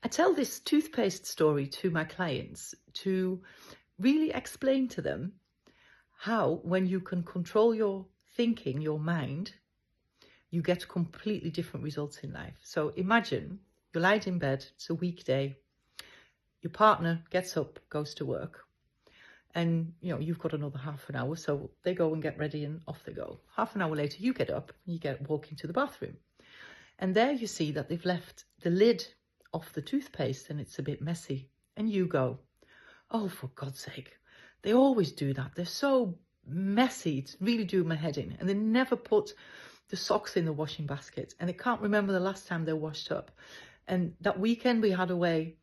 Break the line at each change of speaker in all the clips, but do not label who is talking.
I tell this toothpaste story to my clients to really explain to them how, when you can control your thinking, your mind, you get completely different results in life. So imagine you're lying in bed, it's a weekday, your partner gets up, goes to work, and you've got another half an hour, so they go and get ready and off they go. Half an hour later, you get up, you walk into the bathroom, and there you see that they've left the lid off the toothpaste and it's a bit messy, and you go, oh, for God's sake, they always do that, they're so messy, it's really doing my head in. And they never put the socks in the washing basket, and they can't remember the last time they washed up. And that weekend we had away,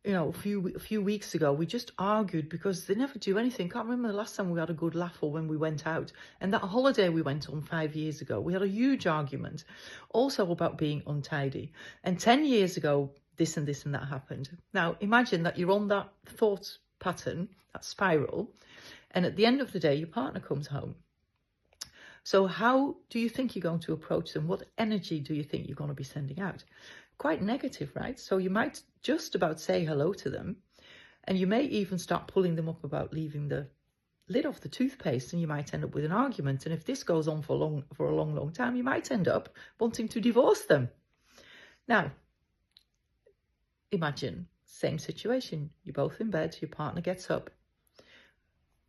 a few weeks ago, we just argued because they never do anything. Can't remember the last time we had a good laugh or when we went out. And that holiday we went on 5 years ago, we had a huge argument also about being untidy. And 10 years ago, this and this and that happened. Now, imagine that you're on that thought pattern, that spiral, and at the end of the day, your partner comes home. So how do you think you're going to approach them? What energy do you think you're going to be sending out? Quite negative, right? So you might just about say hello to them, and you may even start pulling them up about leaving the lid off the toothpaste, and you might end up with an argument. And if this goes on for a long time, you might end up wanting to divorce them. Now, imagine, same situation. You're both in bed, your partner gets up,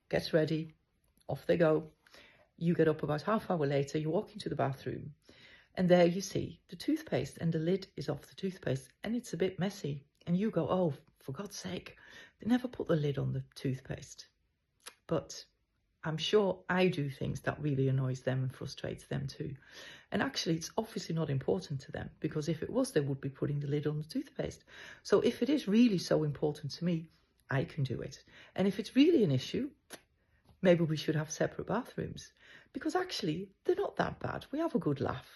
gets ready, off they go. You get up about half hour later, you walk into the bathroom, and there you see the toothpaste, and the lid is off the toothpaste, and it's a bit messy. And you go, oh, for God's sake, they never put the lid on the toothpaste. But I'm sure I do things that really annoys them and frustrates them too. And actually, it's obviously not important to them, because if it was, they would be putting the lid on the toothpaste. So if it is really so important to me, I can do it. And if it's really an issue, maybe we should have separate bathrooms, because actually they're not that bad. We have a good laugh,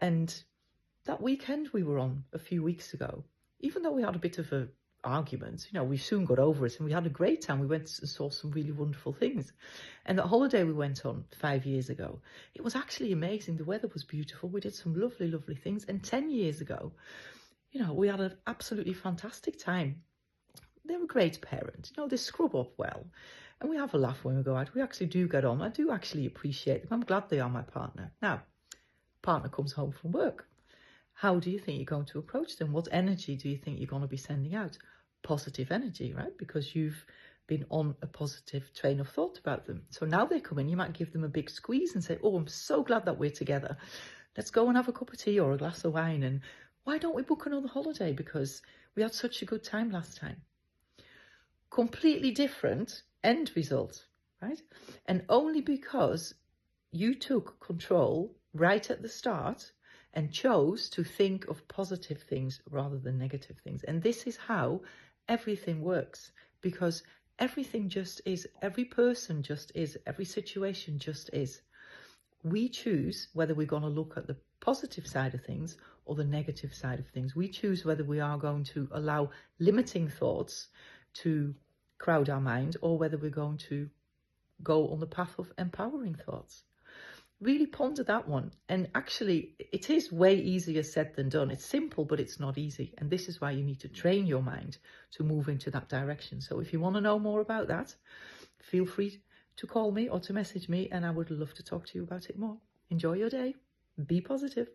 And that weekend we were on a few weeks ago, even though we had a bit of an argument, we soon got over it and we had a great time. We went and saw some really wonderful things. And that holiday we went on 5 years ago, it was actually amazing. The weather was beautiful. We did some lovely, lovely things. And 10 years ago, we had an absolutely fantastic time. They're a great parent. They scrub up well. And we have a laugh when we go out. We actually do get on. I do actually appreciate them. I'm glad they are my partner. Now, partner comes home from work. How do you think you're going to approach them? What energy do you think you're going to be sending out? Positive energy, right? Because you've been on a positive train of thought about them. So now they come in, you might give them a big squeeze and say, oh, I'm so glad that we're together. Let's go and have a cup of tea or a glass of wine. And why don't we book another holiday? Because we had such a good time last time. Completely different end result, right? And only because you took control right at the start and chose to think of positive things rather than negative things. And this is how everything works, because everything just is, every person just is, every situation just is. We choose whether we're going to look at the positive side of things or the negative side of things. We choose whether we are going to allow limiting thoughts to crowd our mind, or whether we're going to go on the path of empowering thoughts. Really ponder that one. And actually, it is way easier said than done. It's simple, but it's not easy. And this is why you need to train your mind to move into that direction. So if you want to know more about that, feel free to call me or to message me, and I would love to talk to you about it more. Enjoy your day. Be positive.